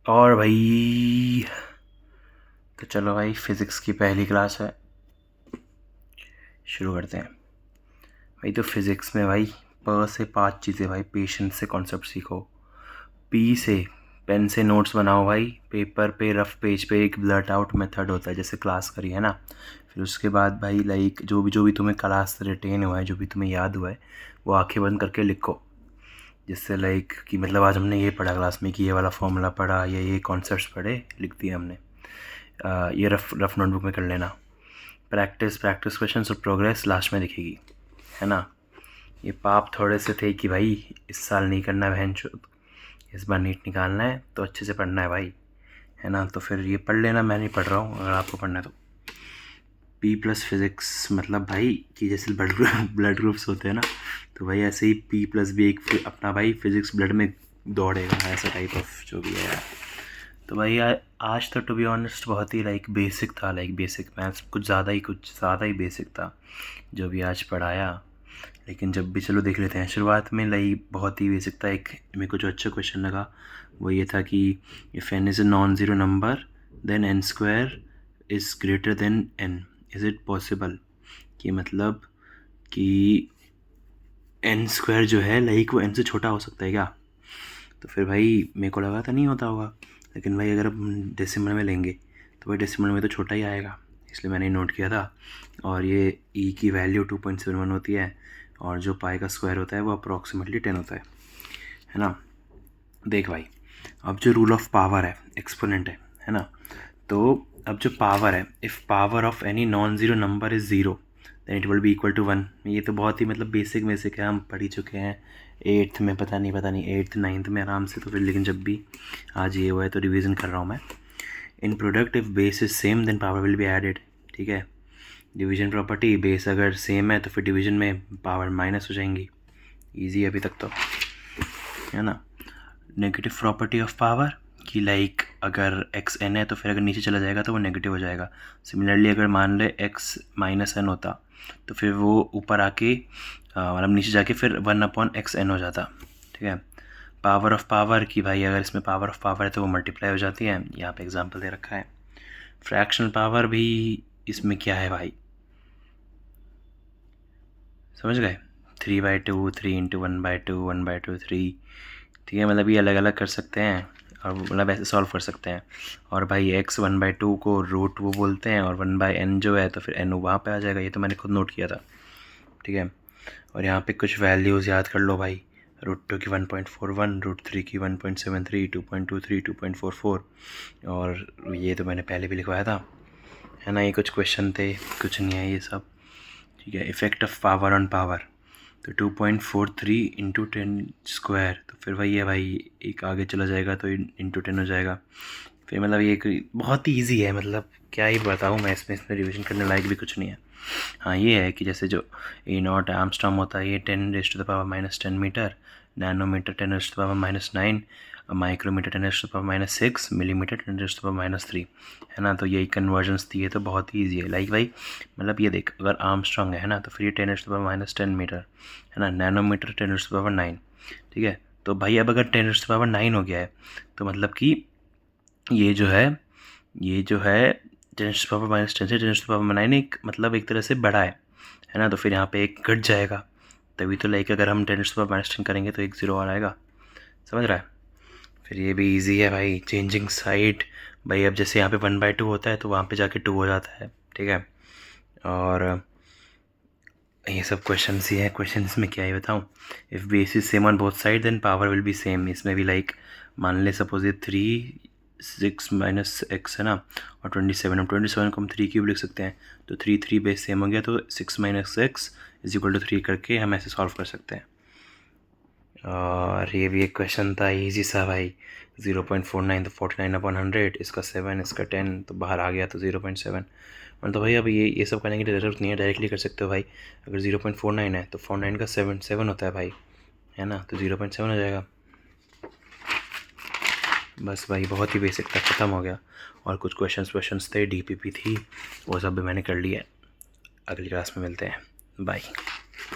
और भाई तो चलो भाई, फिज़िक्स की पहली क्लास है, शुरू करते हैं भाई। तो फिज़िक्स में भाई प से 5 चीज़ें भाई, पेशेंस से कॉन्सेप्ट सीखो। पी से पेन से नोट्स बनाओ भाई, पेपर पे रफ पेज पे एक ब्लट आउट मेथड होता है जैसे क्लास करी है ना। फिर उसके बाद भाई लाइक जो भी तुम्हें क्लास से रिटेन हुआ है, जो भी तुम्हें याद हुआ है, वो आंखें बंद करके लिखो। जिससे लाइक कि मतलब आज हमने ये पढ़ा क्लास में कि ये वाला फॉर्मूला पढ़ा या ये कॉन्सेप्ट्स पढ़े, लिख दिया हमने। ये रफ नोटबुक में कर लेना। प्रैक्टिस प्रैक्टिस क्वेश्चन और प्रोग्रेस लास्ट में दिखेगी, है ना। ये पाप थोड़े से थे कि भाई इस साल नहीं करना है बहनचोद, इस बार नीट निकालना है तो अच्छे से पढ़ना है भाई, है ना। तो फिर ये पढ़ लेना, मैं नहीं पढ़ रहा हूँ, अगर आपको पढ़ना है तो। पी प्लस फिज़िक्स मतलब भाई कि जैसे ब्लड ग्रुप्स होते हैं ना, तो भाई ऐसे ही पी प्लस भी एक अपना भाई फिज़िक्स ब्लड में दौड़ेगा, ऐसा टाइप ऑफ जो भी है यार। तो भाई आज तो टू बी ऑनेस्ट बहुत ही लाइक बेसिक था, लाइक बेसिक मैथ्स, कुछ ज़्यादा ही बेसिक था जो भी आज पढ़ाया। लेकिन जब भी चलो देख लेते हैं, शुरुआत में लाइक बहुत ही बेसिक था। एक मेरे को जो अच्छा क्वेश्चन लगा वो ये था कि if N is a non zero number then N square is greater than N, is it possible. कि मतलब कि एन स्क्वायर जो है लाइक वो एन से छोटा हो सकता है क्या। तो फिर भाई मेरे को लगा था नहीं होता होगा, लेकिन भाई अगर हम डेसिमल में लेंगे तो भाई डेसिमल में तो छोटा ही आएगा, इसलिए मैंने नोट किया था। और ये ई की वैल्यू 2.71 होती है, और जो पाई का स्क्वायर होता है वो अप्रॉक्सीमेटली 10 होता है ना। देख भाई, अब जो रूल ऑफ पावर है, एक्सपोनेंट है ना। तो अब जो पावर है, if power of any non zero number is zero then it will be equal to 1। ये तो बहुत ही मतलब बेसिक है, हम पढ़ ही चुके हैं एट्थ में, पता नहीं एट्थ नाइन्थ में आराम से। तो फिर लेकिन जब भी आज ये हुआ है तो रिवीजन कर रहा हूँ मैं। In product if base is same then power will be added, ठीक है। डिवीजन प्रॉपर्टी, बेस अगर सेम है तो फिर डिवीजन में पावर माइनस हो जाएंगी। ईजी अभी तक तो, है ना। नेगेटिव प्रॉपर्टी ऑफ पावर कि लाइक अगर एक्स एन है तो फिर अगर नीचे चला जाएगा तो वो नेगेटिव हो जाएगा। सिमिलरली अगर मान ले एक्स माइनस एन होता तो फिर वो ऊपर आके मतलब नीचे जाके फिर 1/xn हो जाता, ठीक है। पावर ऑफ पावर कि भाई अगर इसमें पावर ऑफ पावर है तो वो मल्टीप्लाई हो जाती है, यहाँ पे एग्जांपल दे रखा है। फ्रैक्शनल पावर भी इसमें क्या है भाई, समझ गए। 3/2, 3 × 1/2, 1/2, 3, ठीक है। मतलब ये अलग अलग कर सकते हैं और मतलब ऐसे सॉल्व कर सकते हैं। और भाई x 1/2 को रूट वो बोलते हैं, और 1/n जो है तो फिर n वहाँ पे आ जाएगा। ये तो मैंने खुद नोट किया था, ठीक है। और यहाँ पे कुछ वैल्यूज़ याद कर लो भाई। √2 की 1.41, √3 की 1.73, 2.23, 2.44, और ये तो मैंने पहले भी लिखवाया था, है ना। ये कुछ क्वेश्चन थे, कुछ नहीं है ये सब, ठीक है। Effect of power on power, तो 2.43 × 10², तो फिर वही है भाई, एक आगे चला जाएगा तो × 10 हो जाएगा। फिर मतलब ये बहुत ही ईजी है, मतलब क्या ही बताऊँ मैं, इसमें रिवीजन करने लायक भी कुछ नहीं है। हाँ ये है कि जैसे जो A0 एम्स्ट्रॉम होता है, ये 10⁻⁻10 मीटर, नैनोमीटर 10⁻⁹, माइक्रोमीटर 10⁻⁶, मिलीमीटर 10⁻⁻3, है ना। तो यही कन्वर्जन्स दिए, तो बहुत ही ईजी है लाइक भाई। मतलब ये देख, अगर आर्मस्ट्रॉन्ग है ना तो फिर ये 10⁻⁻10 मीटर, है ना। नैनोमीटर 10⁻9, ठीक है। तो भाई अब अगर 10⁻9 हो गया है तो मतलब कि ये जो है 10⁻10 से 10⁻9 एक मतलब एक तरह से बड़ा है ना। तो फिर यहाँ पे एक घट जाएगा, तभी तो लाइक अगर हम 10⁻10 करेंगे तो एक ज़ीरो और आएगा, समझ रहा है। फिर ये भी इजी है भाई, चेंजिंग साइड भाई। अब जैसे यहाँ पे 1/2 होता है तो वहाँ पे जाके 2 हो जाता है, ठीक है। और ये सब क्वेश्चन ही है, क्वेश्चन में क्या ही बताऊँ। If base is same on both side then power will be same. इसमें भी लाइक मान ले सपोज ये 3 6 - x है ना, और 27, हम 27 को हम 3³ लिख सकते हैं। तो 3 बेस सेम हो गया तो 6 - x = 3 करके हम ऐसे सॉल्व कर सकते हैं। और ये भी एक क्वेश्चन था इजी सा भाई, 0.49 तो 49/100, इसका 7, इसका 10, तो बाहर आ गया तो 0.7। मतलब भाई अब ये सब करने की ज़रूरत नहीं है, डायरेक्टली कर सकते हो भाई। अगर 0.49 है तो 49 का 7 होता है भाई, है ना। तो 0.7 हो जाएगा। बस भाई बहुत ही बेसिक था, ख़त्म हो गया। और कुछ क्वेश्चंस थे, DPP थी, वो सब भी मैंने कर लिया। अगली क्लास में मिलते हैं, बाय।